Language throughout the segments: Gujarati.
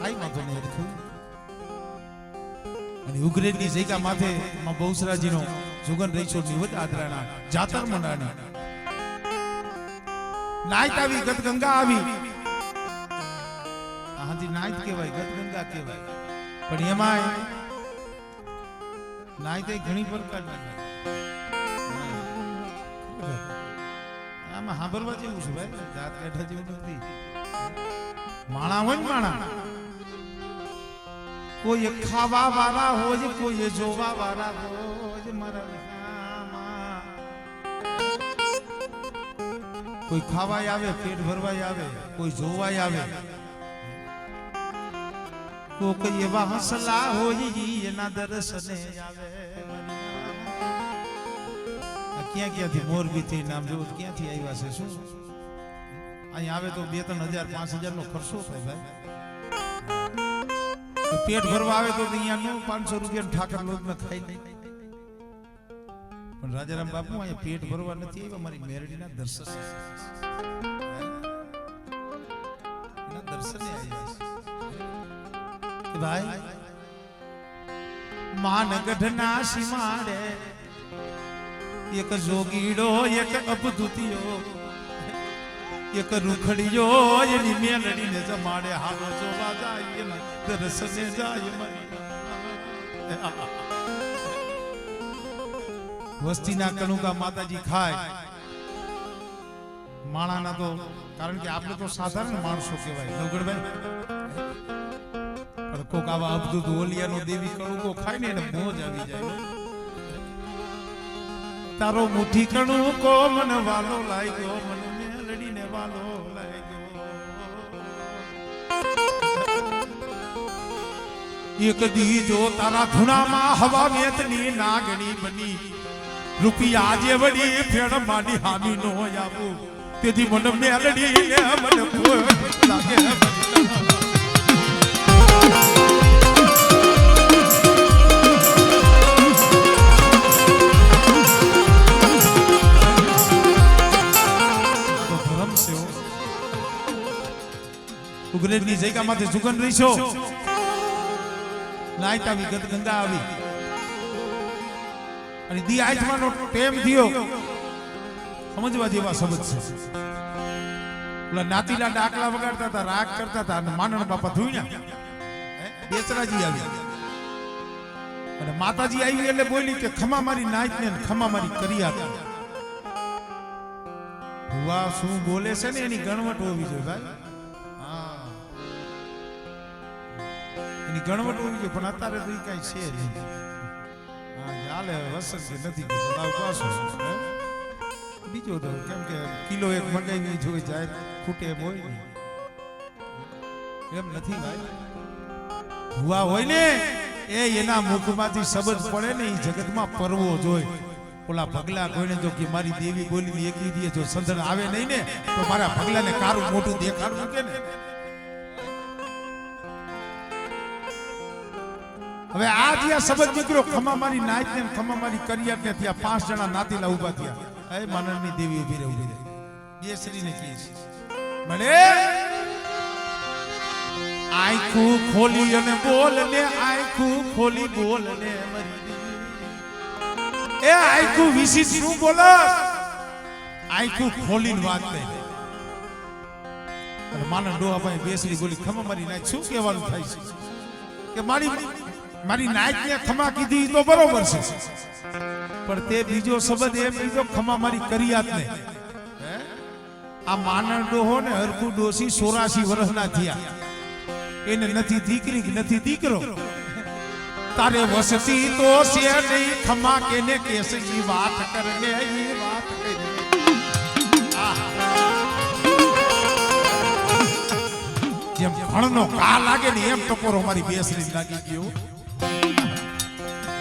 કાઈ વાંધો નહીં હરખું. અને ઉગ્રેજની જગ્યા માથે માં બહુસરાજીનો જુગન રહીશો નિવત આદરાના જાતર મંડાણી નાઈત આવી ગત ગંગા આવી. હાજી નાઈત કહેવાય, ગત ગંગા કહેવાય. પણ એમાં નાઈત ઘણી પ્રકારની આમાં સાંભળવા જેવું છે ભાઈ, જાત કાઢવા જેવું નથી. માણા હોય ને માણા, કોઈ ખાવા વાળા હોય, કોઈ જોવા વાળા હોય. મારા કોઈ ખાવાય આવે, પેટ ભરવાય આવે, કોઈ જોવાય આવે, કોઈ એવા હસલા હોય એના દર્શને આવે. ક્યાં ક્યાંથી મોરબી થી નામ જોવું ક્યાંથી આવ્યા છે? શું અહીં આવે તો 2-3 હજાર 5,000 નો ખર્ચો થાય ભાઈ. પેટ ભરવા આવે તો અહીંયા 500 રૂપિયા ઠાકર લોટ ને ખાઈ નહીં. પણ રાજારામ બાપુ અહીંયા પેટ ભરવા નથી આવ્યા, મારી મેરડીના દર્શન એના દર્શને આવ્યા છે ભાઈ. માનગઢના સીમાડે એક જોગીડો, એક અબધૂતિયો, એક રૂખડીયો એની મેલડીને જમાડે. હાલો જોવા જાય દર્શને જાય. વસ્તીના કણુકા માતાજી ખાય માણાના તો, કારણ કે આપણે તો સાધારણ માણસો કહેવાય નવગણભાઈ. પણ કોક આવા અબધૂત ઓલિયાનો દેવી કણુકો ખાય ને એને મોજ આવી જાય. તારો મુઠ્ઠી કણુકો મને વાલો લાગ્યો, મને મેલડીને વાલો લાગ્યો. એક દી જો તારા ધૂણામાં હવા મેતની નાગણી બની, રૂપિયા જે વડી ફેણ માડી હામી નો આવું. તેથી મને મેલડીને મને કોઈ લાગે. ઉગ્રેજની જગ્યા માથે જુગન રહીશો નાઈત આવી ગત ગંગા આવી. અને દી આઠમાનો ટેમ થયો સમજવા જેવા શબ્દ છે. ઓલા નાતીલા ડાકલા વગાડતા હતા, રાગ કરતા હતા, અને માનણ બાપા ધૂણ્યા. બેસરાજી આવી અને માતાજી આવી એટલે બોલી કે ખમા મારી નાઈત ને ખમા મારી કરિયા. ભુવા શું બોલે છે ને એની ગણવટ હોવી જોઈએ ભાઈ. એની ગણવટ હોવી જોઈએ, પણ અત્યારે તો કઈ છે નહીં. હાલે વસંત નથી બીજો તો કેમ કે કિલો એક મંગાવી જોઈ જાય ખૂટે એમ હોય ને, એમ નથી ભાઈ. ભુવા હોય ને એ એના મુખમાંથી શબ્દ પડે ને એ જગતમાં પરવો જોઈ. ઓલા પગલા કોઈને જો કે મારી દેવી બોલી એકવી દે, જો સંધન આવે નહીં ને તો મારા પગલાને કારું મોટું દેખાડવું કે ને. હવે આ જ્યાં શબ્દ નીકળ્યો ખમા મારી નાઈત ને ખમા મારી કરિયા ને, ત્યાં 5 જણા નાતીલા ઉભા થયા. એ માનવની દેવી ઉભી રહી બે શ્રીને કહે છે મને આંખું ખોલી અને બોલ ને, આંખું ખોલી બોલ ને મરી. એ આંખું વિશી શું બોલસ? આંખું ખોલીને વાત કરે. અને માનવ ડોહાભાઈ બેસરી બોલી ખમા મારી નાઈત શું કહેવાનું થાય છે કે મારી નાઈત ને ખમા કીધી તો બરોબર છે, પણ તે બીજો શબ્દ એમ કીધો ખમા મારી કરિયાત ને. આ માનણ ડોહો ને હરકુ ડોસી 84 વર્ષના થયા, એને નથી દીકરી નથી દીકરો. તારે વસતી તો છે નહીં ખમા કેને કેસે ઈ વાત કરને ઈ વાત કરે. જેમ ભણનો કા લાગે ને એમ ટકોરો મારી બેસરી લાગી ગયો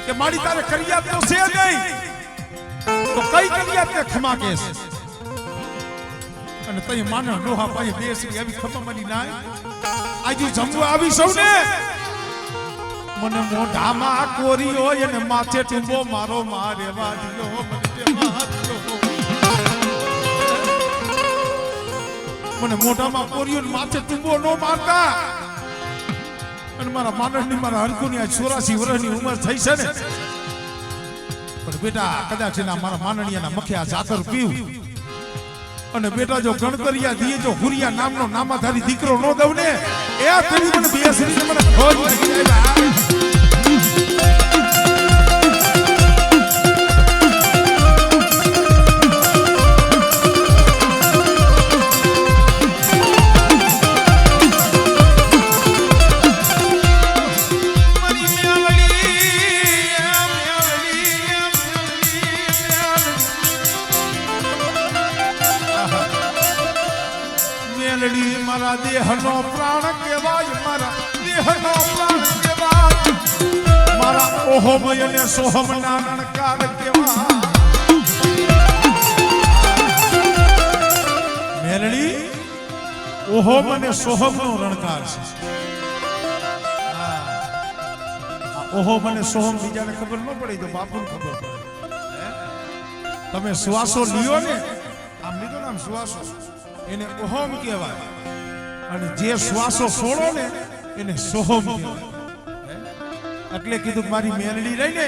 કે મારી તારે કરિયાત તો છે નહીં તો કઈ કરિયાત ને ખમા કેસ. અને તઈ માનો ડોહા પાસે બેસરી આવી ખમા મારી નાય. આજુ જમવા આવી સૌને મને મોઢામાં કોરીઓ અને માથે ટુંબો મારો મારે વાદિયો મને મોઢામાં કોરીઓ માથે ટુંબો નો મારતા. અને મારા માનસની મારા હરકુની આ 84 વર્ષની ઉંમર થઈ છે ને, પણ બેટા કદાચ એના મારા માનણીયાના મખ્યા જાતર પીવું અને બેટા જો ગણકરિયા દીએ જો હુરિયા નામનો નામાધારી દીકરો નો દઉં ને, એ તેની મને બેસરીને મને ખોજ લાગી જાય. મારા દેહનો પ્રાણ કહેવાય, મારા દેહનો પ્રાણ કહેવાય, મારા ઓહોમય અને સોહમના રણકાર કહેવાય. મેલડી ઓહોમ અને સોહમનો રણકાર છે. ઓહોમ અને સોહમ બીજાને ખબર ન પડે તો બાપુને ખબર પડે. તમે શ્વાસો લ્યો ને, આમ લીધો ને આમ શ્વાસો, એને ઓહોમ કહેવાય, અને જે શ્વાસો છોડો ને એને સોહમ કહેવાય. એટલે કીધું મારી મેલડી રહીને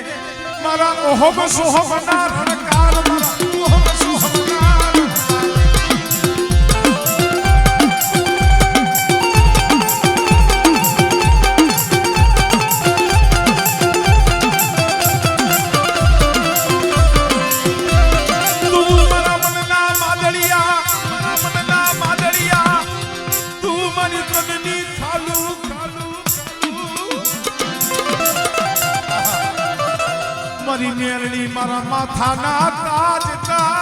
મારા ઓહોમ સોહમના રણકાર, મારા ઓહોમ સોહમના મારી મેલડી મારા માથાના તાજના,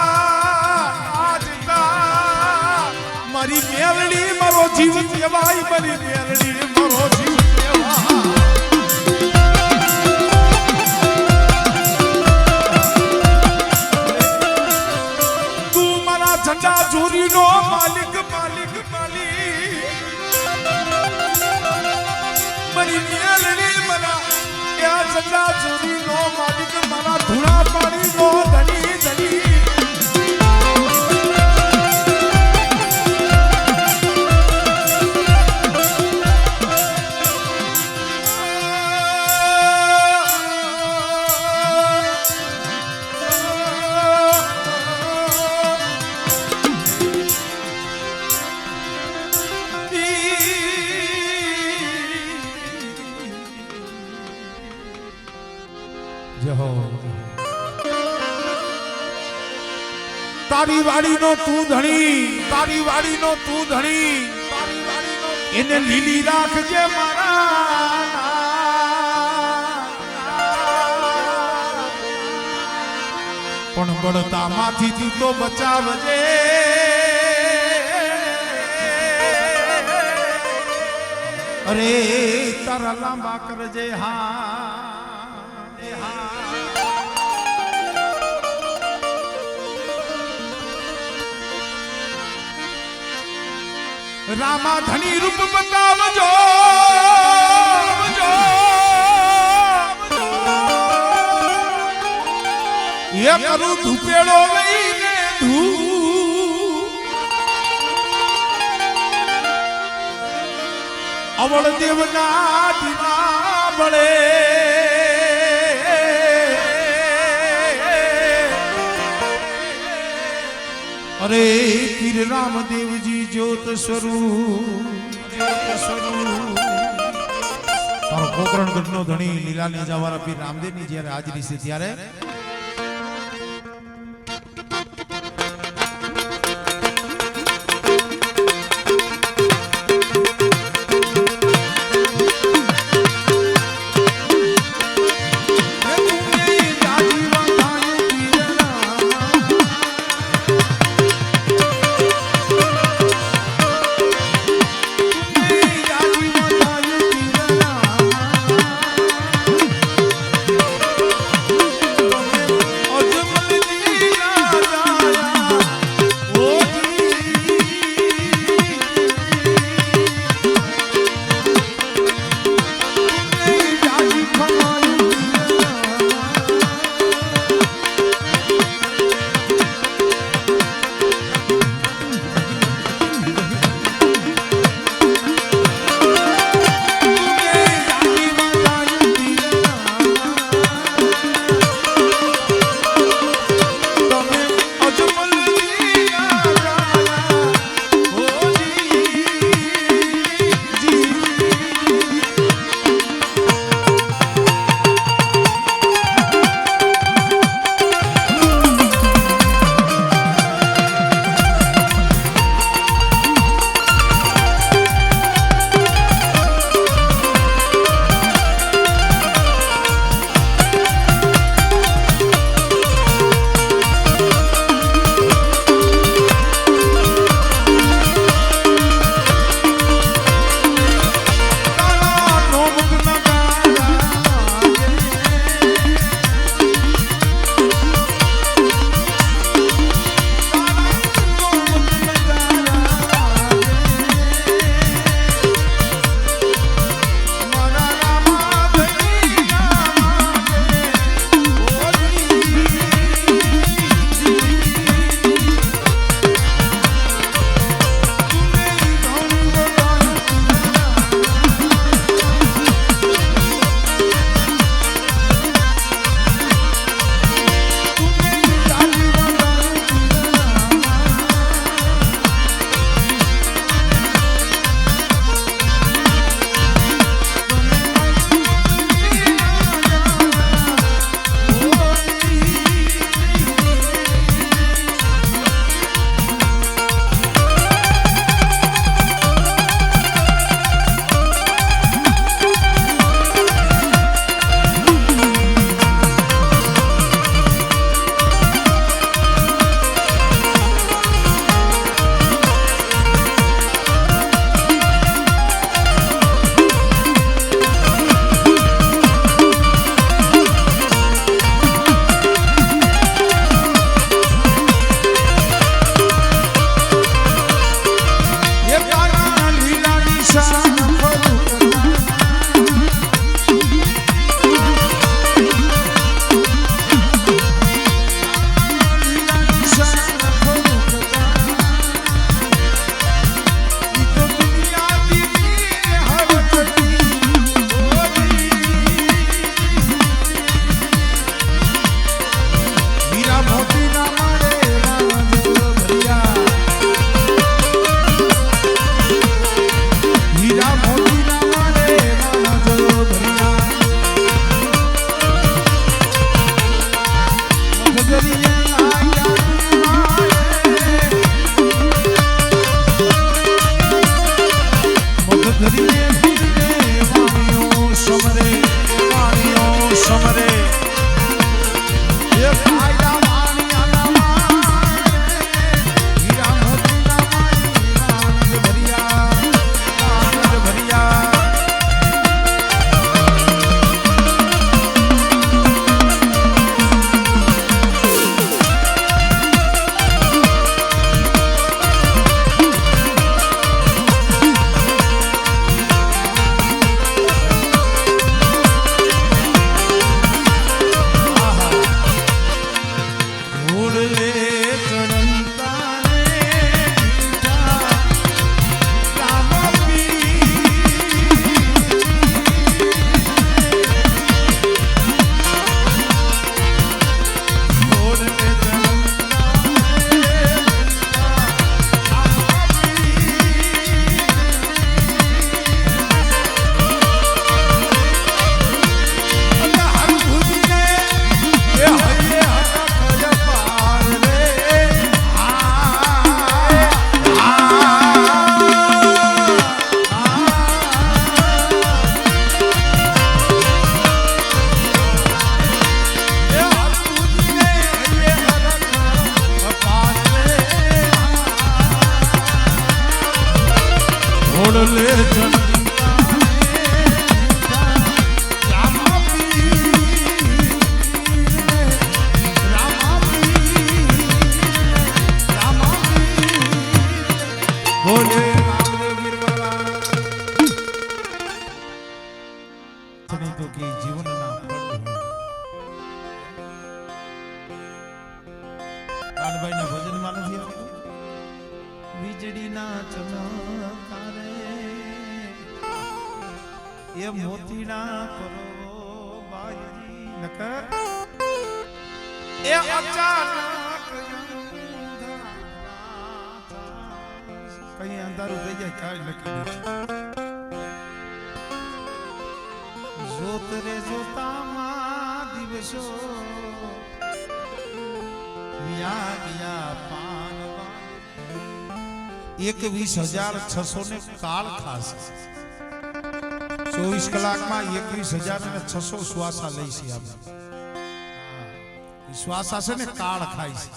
મારી મેલડી મારો જીવ કહેવાય, મારી મેલડી મારો જીવ કહેવાય. તું મારા ઝંડા ચોરીનો માલિક માલિક માલિક, મારી મેલડી મારા ઝંડા ચોરીનો માલિક, મારા ધૂળા પાણીનો ધણી ધણી. તારી વાડીનો તું ધણી, તારી વાડીનો તું ધણી, એને લીલી રાખજે મારા, પણ બળતા માંથી તું તો બચાવજે. અરે તારા લાંબા કરજે હા. રામા ધણી રૂપ બતાવજો, એ કરું ધૂપેડો લઈને અવળ દેવના દીવા બળે. અરે પીર રામદેવજી જ્યોત સ્વરૂપ, તારો પોકરણગઢ નો ધણી લીલાની જવારા પીર રામદેવની જ્યારે હાજરી છે ત્યારે હાથ નહીં તો કે જીવનના ફળ કાનભાઈના ભજનમાં નથી આવતું વીજળીના ચમકારે એ મોતીના કરો બાજી નકર એ અચાનક કઈ અંધારું થઈ જાય કાંઈ નક્કી નથી જોત રે જોતામાં દિવસો યા ગયા પાનવા 21,600 કાળ ખાશે 24 કલાકમાં 21,600 શ્વાસા લઈશી આપણે શ્વાસા છે ને કાળ ખાય છે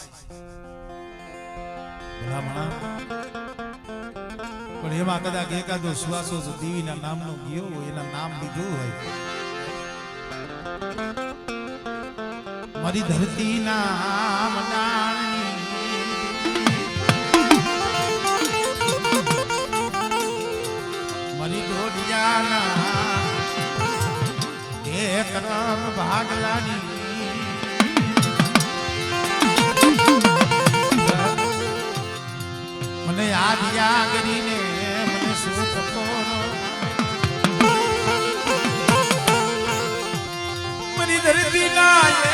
ભલામણા પણ એમાં કદાચ એકાદો શ્વાસો જો દેવીના નામનો ગયો હોય એના નામ લીધું હોય મારી ધરતી નામ મારી ડોડિયાના એક રામ ભાગલાની મને આદિયા કરીને મને સુખ કોનો મારી ધરતી ના એ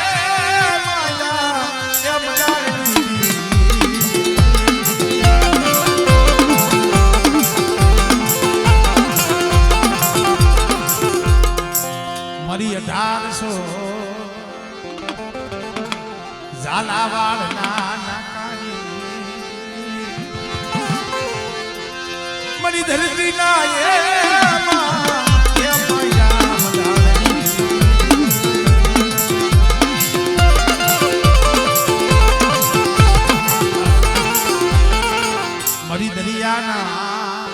માયા એ મજાની મારી 1800 ઝાલાવાડ ના મારી ધરતી ના એ મારી દરિયાના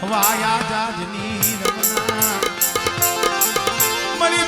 હવાયા જાજની રમના મારી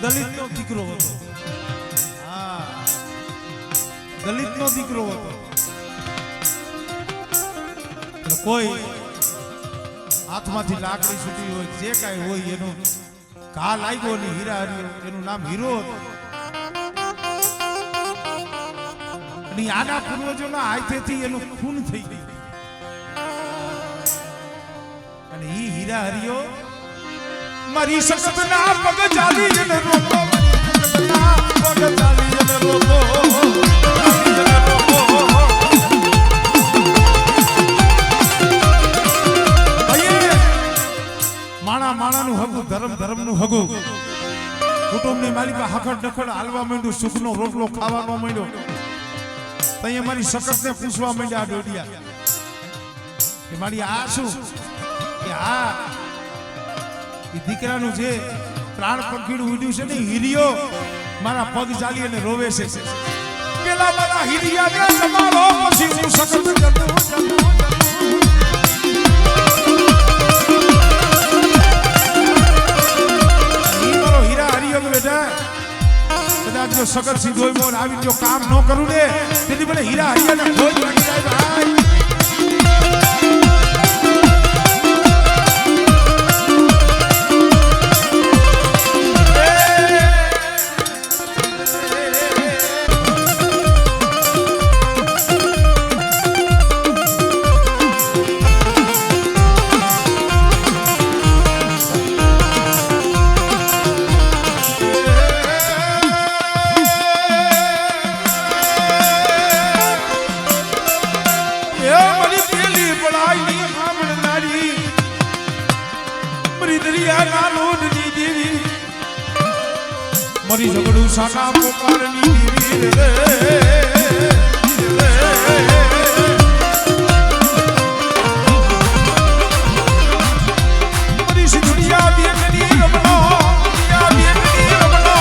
દલિતનો દીકરો હતો દલિતનો દીકરો હતો કોઈ હાથમાંથી લાકડી છૂટી હોય જે કાંઈ હોય એનું ઘા લાગ્યો ને હીરા હરિયો એનું નામ હીરો હતું અને આના પૂર્વજોના હાથેથી એનું ખૂન થઈ ગયું અને ઈ હીરા હરિયો મારી સખત ના પગ ચાલી જને રોકો ના પગ ચાલી જને રોકો માણા માણાનું હગું ધર્મનું હગું કુટુંબની મારી પાસે હખડ ડખડ હાલવા માંડ્યું સુખનો રોટલો ખાવાનો માંડ્યો તઈ મારી સખતને પૂછવા માંડ્યા ડોડિયા કે મારી આ શું કે આ દીકરાનું જે પ્રાણ પંખીડું ઉડ્યું છે ને હીરિયો મારા પગ ચાલી અને રોવે છે પેલા મારા હીરિયાને તમારો પછી હું સખત મારો હીરા હરિયો બેટા કદાચ જો સખત સીધો મોન આવી જો કામ ન કરું ને તેથી મને હીરા હરિયાને ખોજ લાગી જાય ભાઈ મરી ઝઘડું સાના પોકારની વીર રે મરી સિંધુડિયા બેનની રમણો બેનની રમણો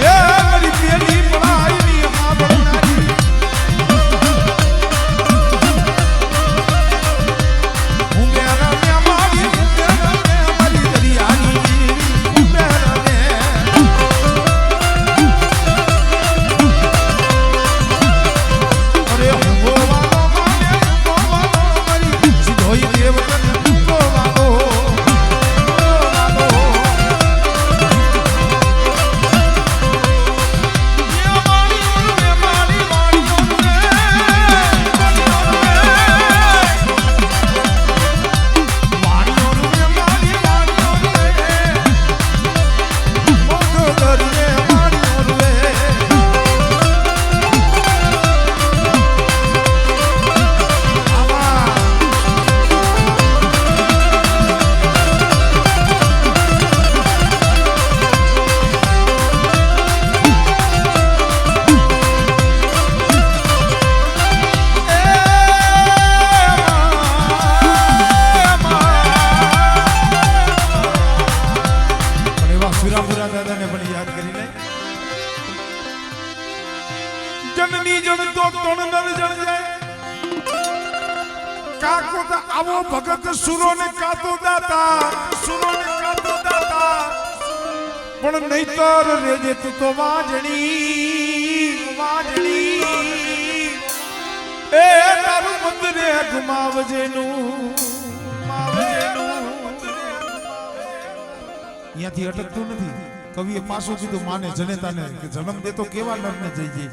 એ મરી પેલી પડાઈની હાબળનારી હું મેરા મે મારી દરિયાની જનની જન તો તણ નર જણ જાય કાકો તો આવો ભગત સુરો ને કાતો દાતા પણ નહીતર રેજે તું તો વાજણી એ તારું મંદરે ગુમાવજેનું અહીંયાથી અટકતું નથી કવિએ પાછું કીધું માને જનેતાને કે જન્મ દેતો કેવા નરને જઈ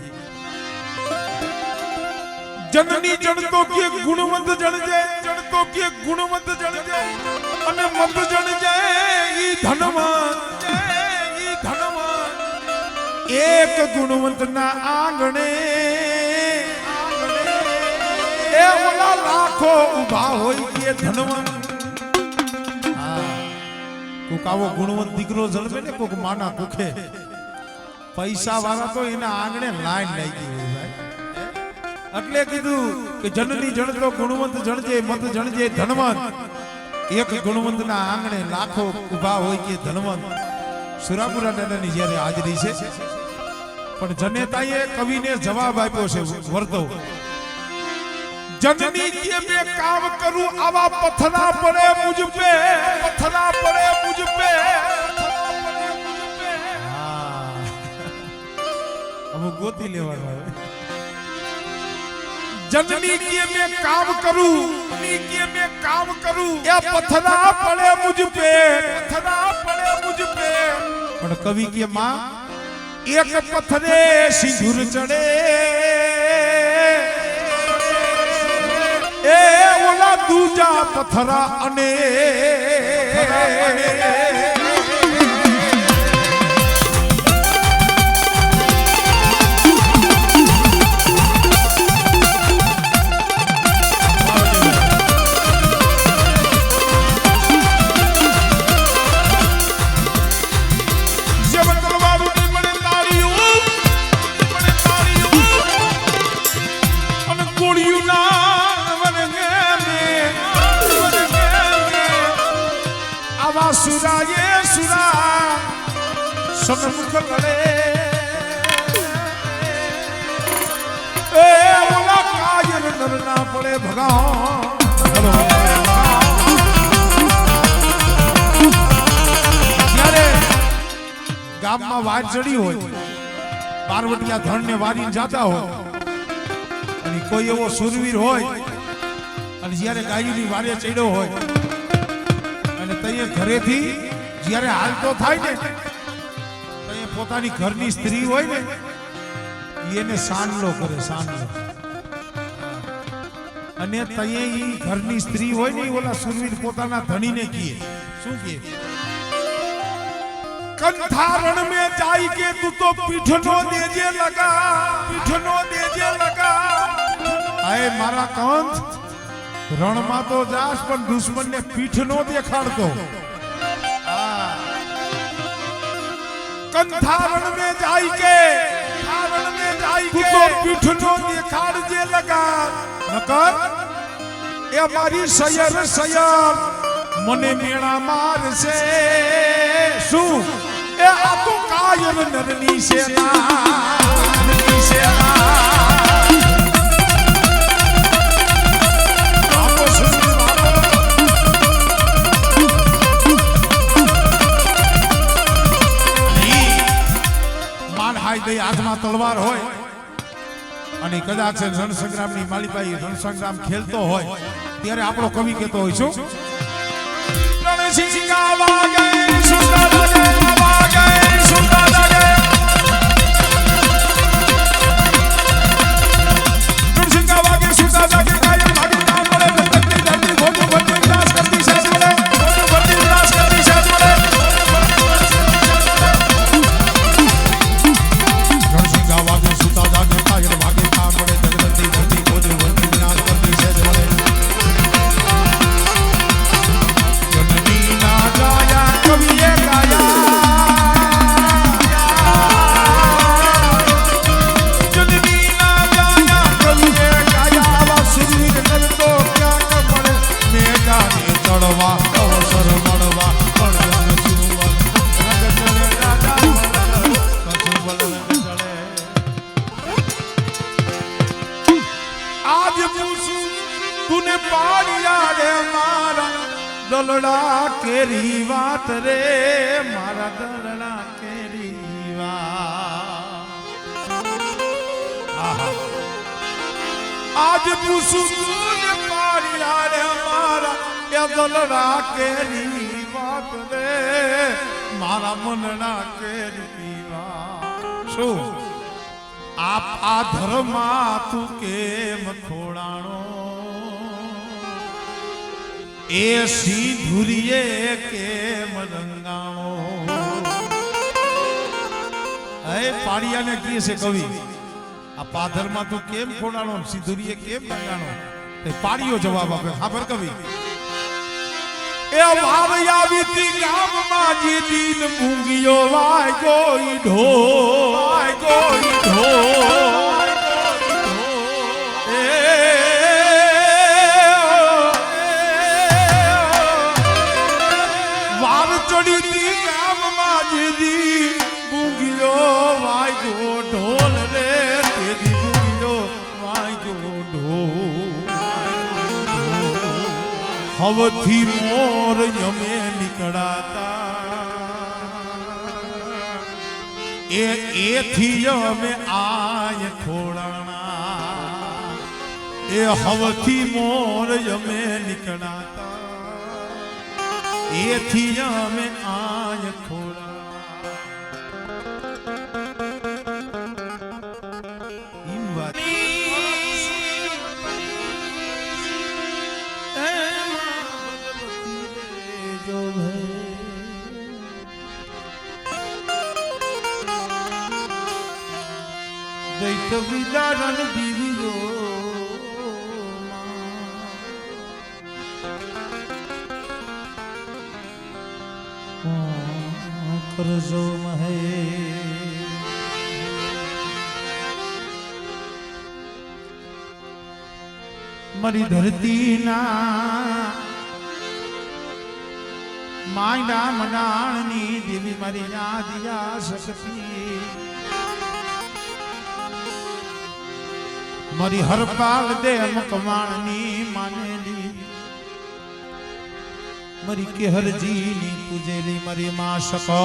જનની જણતો કે ગુણવંત જણ જાય અને મત જણ જાય ઈ ધનવાન એક ગુણવંત ના આંગણે એ ઓલા લાખો ઉભા હોય કે ધનવાન કોક આવો ગુણવંત દીકરો જન્મે ને કોક માના કુખે પૈસા વાળા તો એના આંગણે લાઈન લાગી હોય ભાઈ એટલે કીધું કે જનની જણતો ગુણવંત જણજે મત જણજે ધનવંત એક ગુણવંત ના આંગણે લાખો ઉભા હોય કે ધનવંત સુરાપુરા દાદાની જ્યારે હાજરી છે પણ જનેતાએ કવિને જવાબ આપ્યો છે વર્તો જનની કે મેં કામ કરું આવા પથરા પડે મુझ पे હવે ગોતી લેવાનું जननी के मैं काम करूं या पत्थरा पड़े मुझ पे पर कवि के मां एक पत्थरे सिंदूर चढ़े ए ओला दूजा पत्थरा अने सुरा ये सुरा सन्मुख लड़े ए ओला कायर नरना पड़े भगाओ गाम में वार चढ़ी हो पार्वतिया धन ने वारी जाता हो कोई एवो सुरवीर हो गायनी वारे चढ़ो हो घरेथी જ્યારે હાલતો થાય ને તઈએ પોતાની ઘરની સ્ત્રી હોય ને એને સાનલો કરે સાનલો અને તઈએ ઈ ઘરની સ્ત્રી હોય ને ઓલા સુરવીર પોતાના ધણીને કહે શું કહે કંઠારણ મે જાય કે તું તો પીઠનો દેજે લગા આય મારા કંઠ રણમાં તો જાસ પણ દુશ્મનને પીઠ નો દેખાડતો કંથારણ में जाई के धारण में जाई के तो पीठनो देखाड़ जे लगा नकर ए मारी सयर सयर મને મેણા મારશે શું એ આ તો કાયર નરની સેના માન હાઈ ગઈ હાથમાં તલવાર હોય અને કદાચ રણ સંગ્રામની માલિબાઈ રણ સંગ્રામ ખેલતો હોય ત્યારે આપણો કવિ કહેતો હોય શું સિંગા વાગે સુંદર લાગે વાગે સુંદર લાગે સિંગા વાગે સુંદર લાગે કાયમ ભાગે નામ મળે ભક્તિ ધરતી ભોજો ભક્તિ વિલાસ કરતી સાજ મળે ભોજો ભક્તિ વિલાસ કરતી સાજ મળે સિંગા વાગે સુંદર લાગે કાયમ ભાગે નામ મળે ભક્તિ ધરતી ભોજો ભક્તિ વિલાસ કરતી સાજ મળે કવિએ ગાયા જનની ના ગાયા કવિએ ગાયા વાસુરીર કરતો ક્યાં કમળ મેદાને ચડવા અવસર મળવા પડન સુવન રંગ ચડે રાજા કછું બલન ચડે આજ પૂછું તુને પાડ્યા રે મારા દલડા કેરી વાત રે મારા દલડા કેરી વાત આજ પૂછું તુને પાડ્યા રે મારા એ દલડા કેરી વાત રે મારા મનડા કેરી વાત શું આપ આ ધર્મમાં તું કેમ ખોડાણો એ સિંધુરીએ કેમ રંગાણો હે પાડિયાને કહે છે કવિ આ પાધરમાં તું કેમ ખોડાણો સિંધુરીએ કેમ રંગાણો તે પાડિયો જવાબ આપે ખબર કવિ એ વાર આવીતી ગામમાં જે દિન મૂંગિયો વાય કોઈ ઢો વાય કોઈ ઢો ઢોલ રે તેરી ગુંજો વાજો ઢોલ હવથી મોર યમે નીકળાતા એથી યમે આય ખોડાણા એ હવથી મોર યમે નીકળાતા એથી યમે આય ખોડાણા વિદારણ દીવીઓ કરજો મહે મારી ધરતીના માયના મનાણની દેવી મારી યાદિયા શક્તિ મારી હરપાલ દે મકવાણની માનેલી મારી કેહરજીની પૂજેલી મારી માં શકો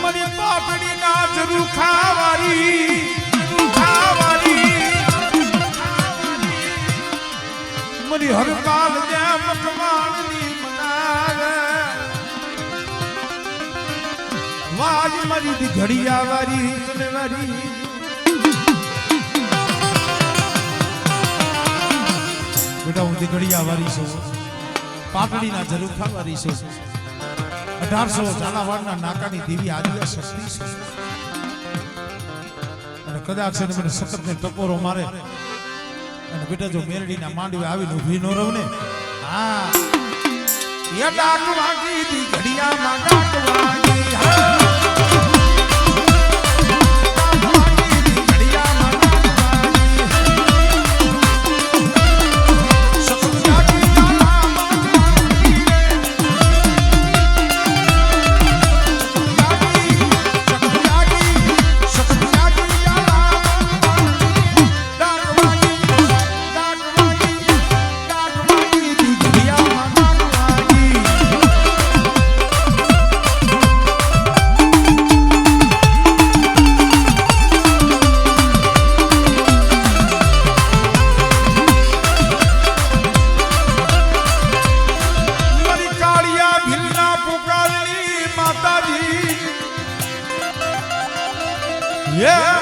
મારી પાપડી ના જરૂર ખાવારી મારી હરપાલ દે મકવાણની મનાવે વાજ મારી દી ઘડિયા વારી તને વારી બેટા હું દી ઘડિયા વારી છું પાટડીના ઝરૂખા વારી છું 1800 ઝાલાવાડના નાકાની દેવી આદિયા શક્તિ છે કદાચ છે ને મને સખત ને ટકોરો મારે અને બેટા જો મેરડીના માંડવે આવીને ઊભી નો રહું ને હા એ ડાક વાગી દી ઘડિયામાં ડાક વાગી હા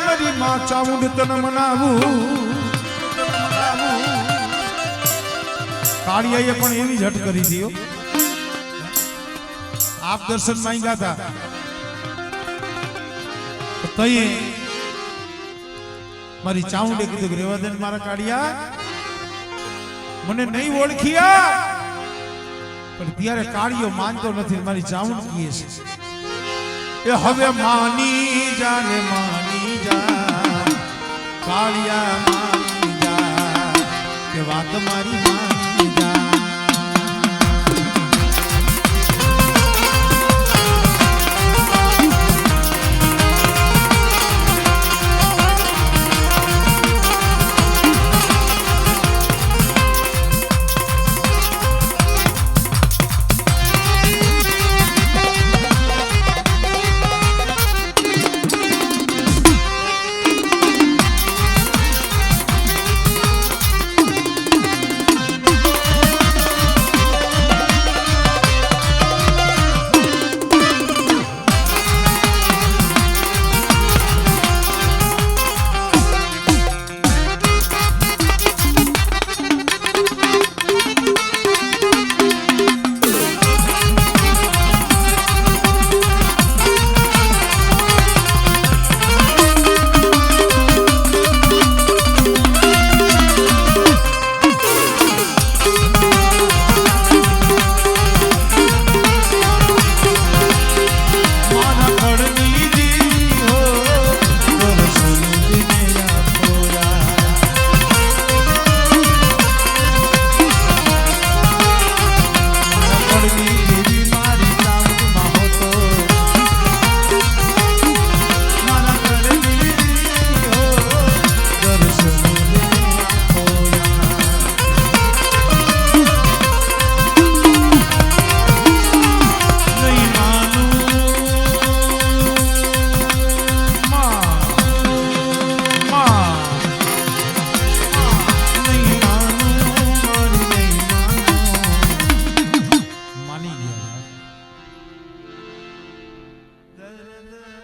મારી માં ચામુંડ તન મનાવું કાળિયાએ પણ એવી જ હટ કરી હતી આપ દર્શન માંગ્યા હતા તઈએ મારી ચામુંડે કીધું કે રેવા દે મારા કાળિયા મને નહીં ઓળખ્યા પણ ત્યારે કાળિયો માનતો નથી મારી ચામુંડ કહે છે એ હવે માની જા ને માની જા કાળિયા માની જા કે વાત મારી માની